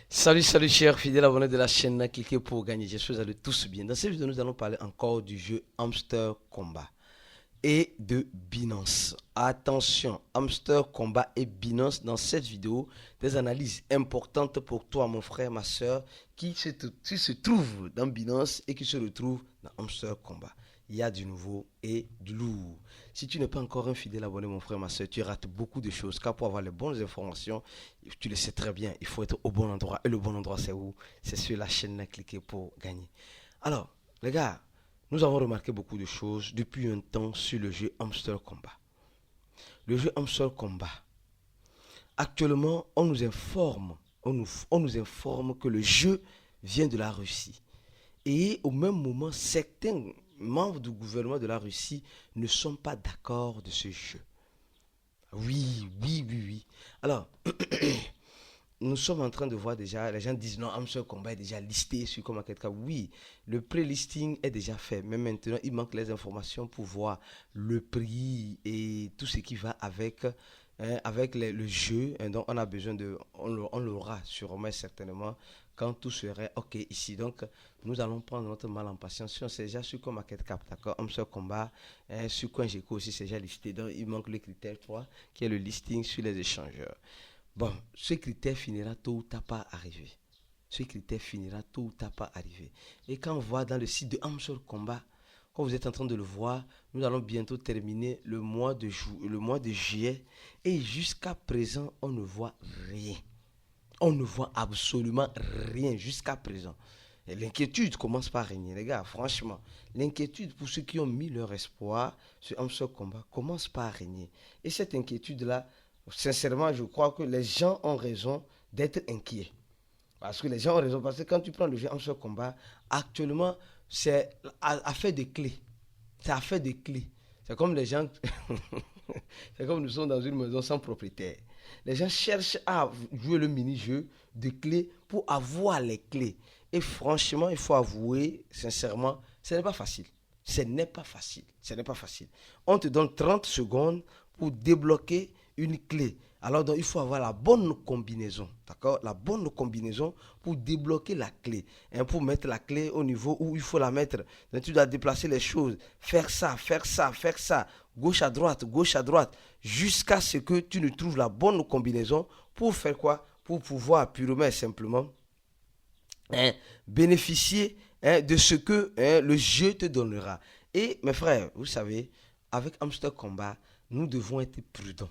Salut chers fidèles abonnés de la chaîne, cliquez pour gagner, j'espère que vous allez tous bien. Dans cette vidéo, nous allons parler encore du jeu Hamster Combat et de Binance. Attention, Hamster Combat et Binance, dans cette vidéo, des analyses importantes pour toi, mon frère, ma soeur, qui se trouvent dans Binance et qui se retrouvent dans Hamster Combat. Il y a du nouveau et du lourd. Si tu n'es pas encore un fidèle abonné, mon frère, ma soeur, tu rates beaucoup de choses. Car pour avoir les bonnes informations, tu le sais très bien, il faut être au bon endroit. Et le bon endroit, c'est où? C'est sur la chaîne à cliquer pour gagner. Alors, les gars, nous avons remarqué beaucoup de choses depuis un temps sur le jeu Hamster Combat. Le jeu Hamster Combat. Actuellement, on nous informe que le jeu vient de la Russie. Et au même moment, certains membres du gouvernement de la Russie ne sont pas d'accord de ce jeu. Oui. Alors, nous sommes en train de voir déjà, les gens disent non, Hamster Combat est déjà listé sur comme cas. Oui, le pré-listing est déjà fait, mais maintenant il manque les informations pour voir le prix et tout ce qui va avec, avec le jeu. Donc on a besoin de, on l'aura sûrement certainement quand tout serait ok ici. Donc nous allons prendre notre mal en patience. C'est déjà sur comme cap, d'accord, Hamster Combat, sur CoinGecko aussi c'est déjà listé. Donc il manque le critère 3 qui est le listing sur les échangeurs. Bon, ce critère finira tôt ou tard par arriver. Ce critère finira tôt ou tard par arriver. Et quand on voit dans le site de Hamster Combat, quand vous êtes en train de le voir, nous allons bientôt terminer le mois de juillet. Et jusqu'à présent, on ne voit rien. On ne voit absolument rien jusqu'à présent. Et l'inquiétude commence par régner, les gars, franchement. L'inquiétude pour ceux qui ont mis leur espoir sur Hamster Combat commence par régner. Et cette inquiétude-là, sincèrement, je crois que les gens ont raison d'être inquiets. Parce que les gens ont raison. Parce que quand tu prends le jeu Hamster Combat, actuellement, c'est affaire de clés. C'est affaire de clés. C'est comme les gens. C'est comme nous sommes dans une maison sans propriétaire. Les gens cherchent à jouer le mini-jeu de clés pour avoir les clés. Et franchement, il faut avouer, sincèrement, ce n'est pas facile. Ce n'est pas facile. Ce n'est pas facile. On te donne 30 secondes pour débloquer une clé. Alors donc il faut avoir la bonne combinaison, d'accord? La bonne combinaison pour débloquer la clé. Et pour mettre la clé au niveau où il faut la mettre. Donc tu dois déplacer les choses, faire ça, gauche à droite, jusqu'à ce que tu ne trouves la bonne combinaison pour faire quoi? Pour pouvoir purement et simplement bénéficier de ce que le jeu te donnera. Et mes frères, vous savez, avec Hamster Combat, nous devons être prudents.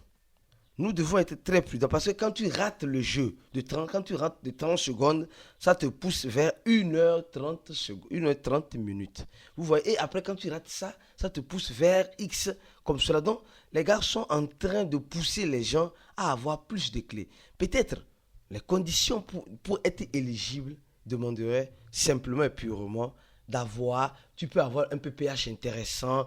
Nous devons être très prudents parce que quand tu rates le jeu de 30, quand tu rates de 30 secondes, ça te pousse vers 1h30 secondes, 1h30 minutes. Vous voyez, et après quand tu rates ça, ça te pousse vers X comme cela. Donc, les gars sont en train de pousser les gens à avoir plus de clés. Peut-être les conditions pour être éligible demanderaient simplement et purement d'avoir, tu peux avoir un PPH intéressant,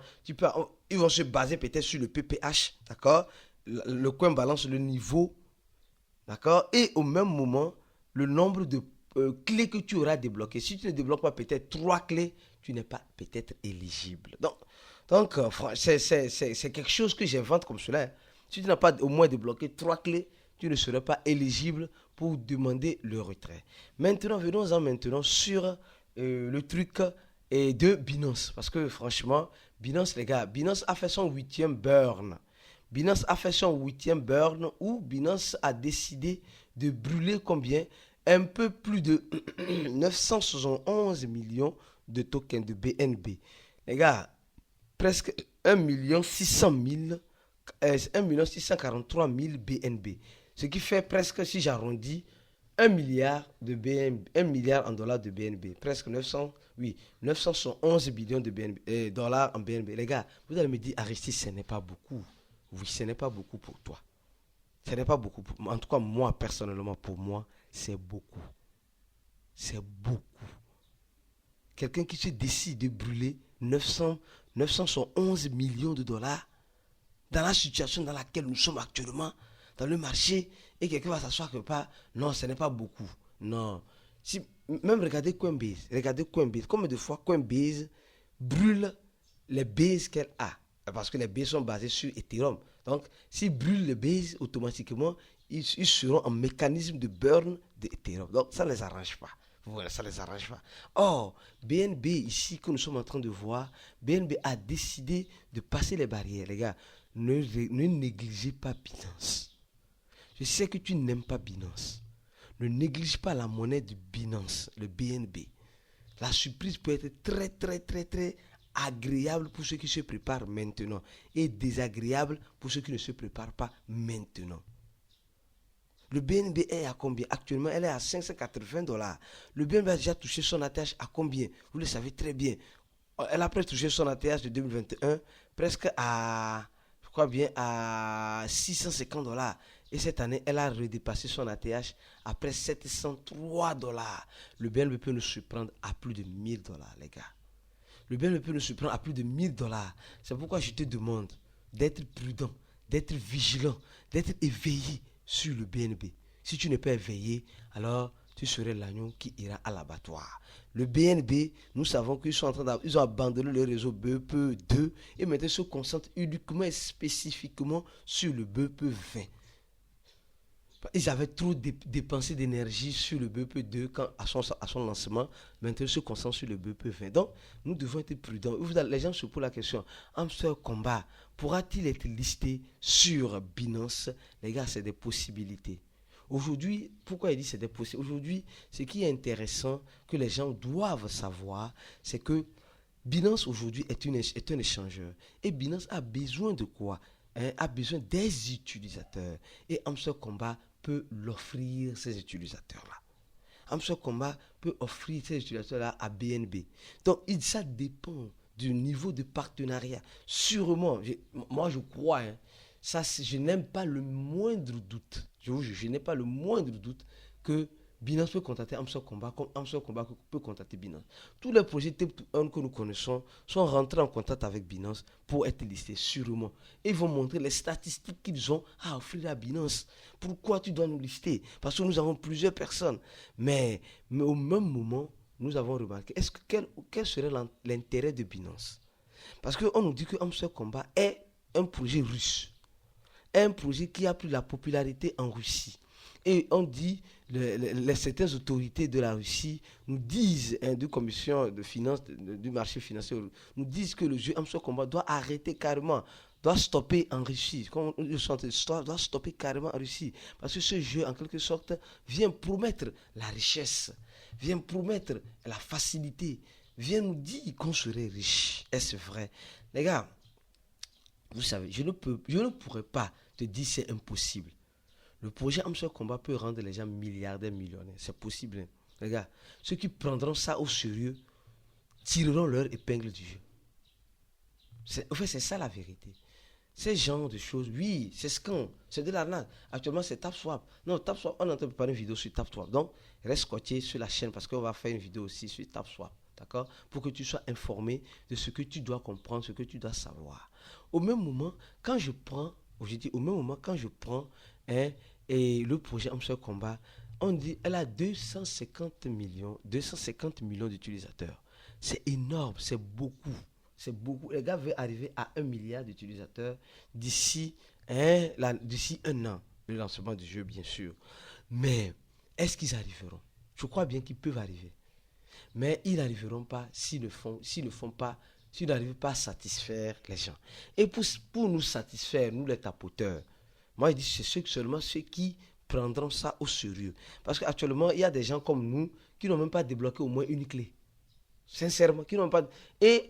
ils vont se baser peut-être sur le PPH, d'accord? Le coin balance le niveau, d'accord? Et au même moment, le nombre de clés que tu auras débloquées. Si tu ne débloques pas peut-être 3 clés, tu n'es pas peut-être éligible. Donc c'est quelque chose que j'invente comme cela. Si tu n'as pas au moins débloqué 3 clés, tu ne serais pas éligible pour demander le retrait. Maintenant, venons-en maintenant sur le truc de Binance. Parce que franchement, Binance, les gars, Binance a fait son 8e burn. Binance a fait son 8e burn où Binance a décidé de brûler combien? Un peu plus de 971 millions de tokens de BNB. Les gars, presque 1 600 000, 1 643 000 BNB. Ce qui fait presque, si j'arrondis, 1 milliard de BNB, 1 milliard en dollars de BNB. Presque 900, oui, 911 billions de BNB, dollars en BNB. Les gars, vous allez me dire, Aristide, ce n'est pas beaucoup. Oui, ce n'est pas beaucoup pour toi. Ce n'est pas beaucoup. En tout cas, moi, personnellement, pour moi, c'est beaucoup. C'est beaucoup. Quelqu'un qui se décide de brûler 911 millions de dollars dans la situation dans laquelle nous sommes actuellement, dans le marché, et quelqu'un va s'asseoir quelque part. Non, ce n'est pas beaucoup. Non. Si, même regardez Coinbase. Regardez Coinbase. Combien de fois Coinbase brûle les bases qu'elle a? Parce que les bases sont basées sur Ethereum. Donc, s'il brûle les bases, automatiquement, ils seront en mécanisme de burn d'Ethereum. Donc, ça ne les arrange pas. Voilà, ça ne les arrange pas. Or, BNB, ici, que nous sommes en train de voir, BNB a décidé de passer les barrières. Les gars, ne négligez pas Binance. Je sais que tu n'aimes pas Binance. Ne néglige pas la monnaie de Binance, le BNB. La surprise peut être très, très, très, très agréable pour ceux qui se préparent maintenant et désagréable pour ceux qui ne se préparent pas maintenant. Le BNB est à combien? Actuellement, elle est à 580 $. Le BNB a déjà touché son ATH à combien? Vous le savez très bien. Elle a presque touché son ATH de 2021 presque à, je crois bien, à 650 $. Et cette année, elle a redépassé son ATH à presque 703 $. Le BNB peut nous surprendre à plus de 1000 $, les gars. Le BNB peut nous surprendre à plus de 1000 $. C'est pourquoi je te demande d'être prudent, d'être vigilant, d'être éveillé sur le BNB. Si tu n'es pas éveillé, alors tu serais l'agneau qui ira à l'abattoir. Le BNB, nous savons qu'ils sont en train ils ont abandonné le réseau BEP2 et maintenant se concentrent uniquement et spécifiquement sur le BEP20. Ils avaient trop dépensé d'énergie sur le BEP2 à son lancement. Maintenant, ils se concentrent sur le BEP20. Donc, nous devons être prudents. Les gens se posent la question, Hamster Komba pourra-t-il être listé sur Binance? Les gars, c'est des possibilités. Aujourd'hui, pourquoi il dit c'est des possibilités? Aujourd'hui, ce qui est intéressant, que les gens doivent savoir, c'est que Binance aujourd'hui est un échangeur. Et Binance a besoin de quoi? A besoin des utilisateurs. Et Hamster Komba peut l'offrir ces utilisateurs-là. Hamster Komba peut offrir ces utilisateurs-là à BNB. Donc, ça dépend du niveau de partenariat. Sûrement, moi je crois, ça, je n'aime pas le moindre doute. Je n'ai pas le moindre doute que Binance peut contacter Hamster Komba comme Hamster Komba peut contacter Binance. Tous les projets Tip2Earn que nous connaissons sont rentrés en contact avec Binance pour être listés sûrement. Et ils vont montrer les statistiques qu'ils ont à offrir à Binance. Pourquoi tu dois nous lister? Parce que nous avons plusieurs personnes. Mais au même moment, nous avons remarqué, quel serait l'intérêt de Binance? Parce qu'on nous dit que Hamster Komba est un projet russe. Un projet qui a pris la popularité en Russie. Et on dit, certaines autorités de la Russie nous disent, de commission de finances, du marché financier, nous disent que le jeu Hamster Komba doit arrêter carrément, doit stopper en Russie, doit stopper carrément en Russie. Parce que ce jeu, en quelque sorte, vient promettre la richesse, vient promettre la facilité, vient nous dire qu'on serait riche. Est-ce vrai? Les gars, vous savez, je ne pourrais pas te dire c'est impossible. Le projet Hamster Komba peut rendre les gens milliardaires, millionnaires. C'est possible. Hein. Les gars, ceux qui prendront ça au sérieux tireront leur épingle du jeu. En fait, c'est ça la vérité. Ces genres de choses, oui, c'est scam, c'est de l'arnaque. Actuellement, c'est TapSwap. Non, TapSwap, on est en train de préparer une vidéo sur TapSwap. Donc, reste scotché sur la chaîne parce qu'on va faire une vidéo aussi sur TapSwap. D'accord? Pour que tu sois informé de ce que tu dois comprendre, ce que tu dois savoir. Au même moment, quand je prends, et le projet Hamster Komba, on dit elle a 250 millions d'utilisateurs. C'est énorme, c'est beaucoup. C'est beaucoup. Les gars veulent arriver à 1 milliard d'utilisateurs d'ici un an. Le lancement du jeu, bien sûr. Mais est-ce qu'ils arriveront? Je crois bien qu'ils peuvent arriver. Mais ils n'arriveront pas s'ils n'arrivent pas à satisfaire les gens. Et pour nous satisfaire, nous les tapoteurs, moi je dis c'est seulement ceux qui prendront ça au sérieux. Parce qu'actuellement, il y a des gens comme nous qui n'ont même pas débloqué au moins une clé. Sincèrement, qui n'ont pas... Et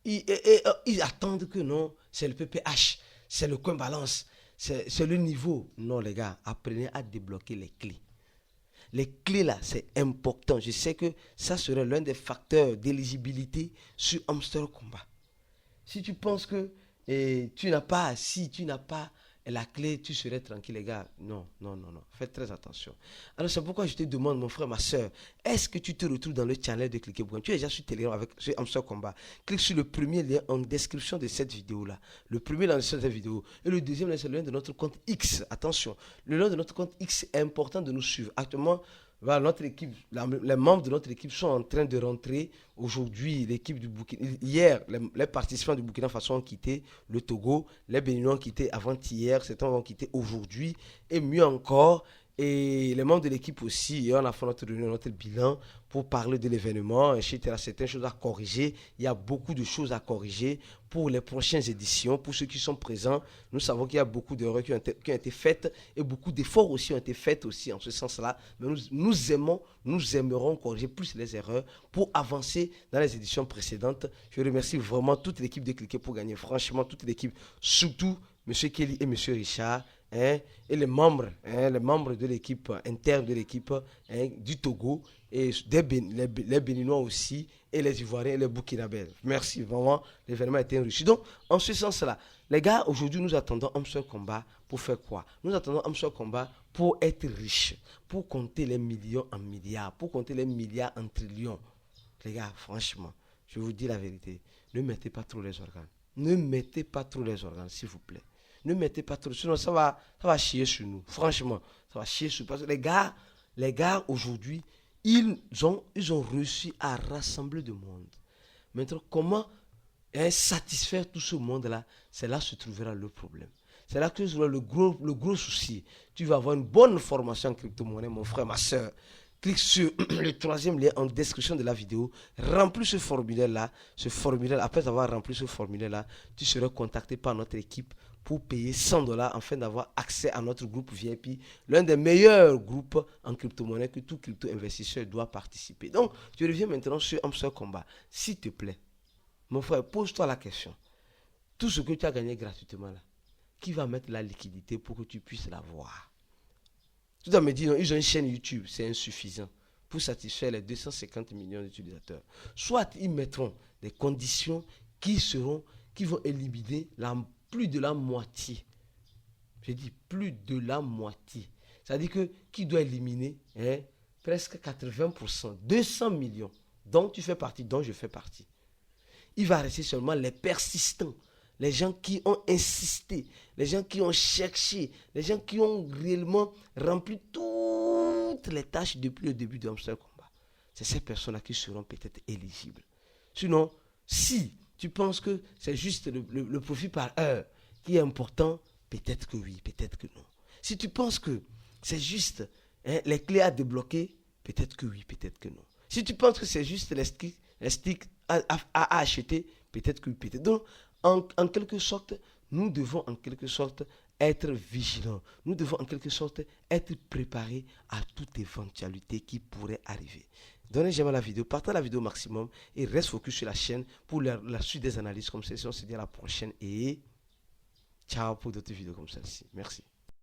ils attendent que non, c'est le PPH, c'est le coin balance, c'est le niveau. Non les gars, apprenez à débloquer les clés. Les clés là, c'est important. Je sais que ça serait l'un des facteurs d'éligibilité sur Hamster Komba. Si tu penses que tu n'as pas la clé, tu serais tranquille, les gars. Non. Faites très attention. Alors, c'est pourquoi je te demande, mon frère, ma soeur, est-ce que tu te retrouves dans le channel de Cliquez Bouquin? Tu es déjà sur Telegram sur Hamster Komba. Clique sur le premier lien en description de cette vidéo-là. Le premier lien de cette vidéo. Et le deuxième lien, c'est le lien de notre compte X. Attention, le lien de notre compte X est important de nous suivre. Actuellement, Voilà, notre équipe, les membres de notre équipe sont en train de rentrer. Aujourd'hui, l'équipe du Burkina, hier, les participants du Burkina Faso ont quitté le Togo, les Béninois ont quitté avant-hier, certains vont quitter aujourd'hui, et mieux encore, et les membres de l'équipe aussi, et on a fait notre réunion, notre bilan pour parler de l'événement, etc. Certaines choses à corriger, il y a beaucoup de choses à corriger pour les prochaines éditions, pour ceux qui sont présents. Nous savons qu'il y a beaucoup d'erreurs qui ont été faites et beaucoup d'efforts aussi ont été faits aussi en ce sens-là. Mais nous aimerons corriger plus les erreurs pour avancer dans les éditions précédentes. Je remercie vraiment toute l'équipe de Cliquer pour gagner. Franchement, toute l'équipe, surtout M. Kelly et M. Richard. Hein, et les membres de l'équipe interne de l'équipe du Togo et les Béninois aussi et les Ivoiriens et les Burkinabés. Merci, vraiment, l'événement a été enrichi. Donc, en ce sens-là, les gars, aujourd'hui, nous attendons un seul combat pour faire quoi? Nous attendons un seul combat pour être riches, pour compter les millions en milliards, pour compter les milliards en trillions. Les gars, franchement, je vous dis la vérité, ne mettez pas trop les organes. Ne mettez pas trop les organes, s'il vous plaît. Ne mettez pas trop, sinon ça va chier sur nous. Franchement, ça va chier sur nous. Parce que les gars aujourd'hui, ils ont réussi à rassembler du monde. Maintenant, comment satisfaire tout ce monde-là? C'est là que se trouvera le problème. C'est là que sera le gros souci. Tu vas avoir une bonne formation en crypto-monnaie, mon frère, ma soeur. Clique sur le troisième lien en description de la vidéo. Remplis ce formulaire-là. Après avoir rempli ce formulaire-là, tu seras contacté par notre équipe pour payer $100 afin d'avoir accès à notre groupe VIP, l'un des meilleurs groupes en crypto-monnaie que tout crypto-investisseur doit participer. Donc, je reviens maintenant sur Amstel Combat. S'il te plaît, mon frère, pose-toi la question. Tout ce que tu as gagné gratuitement là, qui va mettre la liquidité pour que tu puisses l'avoir? Tu dois me dire, non, ils ont une chaîne YouTube, c'est insuffisant pour satisfaire les 250 millions d'utilisateurs. Soit ils mettront des conditions qui vont éliminer plus de la moitié. Je dis plus de la moitié. C'est-à-dire que qui doit éliminer presque 80%, 200 millions, dont tu fais partie, dont je fais partie. Il va rester seulement les persistants, les gens qui ont insisté, les gens qui ont cherché, les gens qui ont réellement rempli toutes les tâches depuis le début de Amstel Combat. C'est ces personnes-là qui seront peut-être éligibles. Sinon, si tu penses que c'est juste le profit par heure qui est important, peut-être que oui, peut-être que non. Si tu penses que c'est juste les clés à débloquer, peut-être que oui, peut-être que non. Si tu penses que c'est juste les sticks à acheter, peut-être que oui, peut-être. Donc, en quelque sorte, nous devons en quelque sorte être vigilants. Nous devons en quelque sorte être préparés à toute éventualité qui pourrait arriver. Donnez j'aime à la vidéo, partagez la vidéo au maximum et reste focus sur la chaîne pour la suite des analyses comme celle-ci. On se dit à la prochaine et ciao pour d'autres vidéos comme celle-ci. Merci.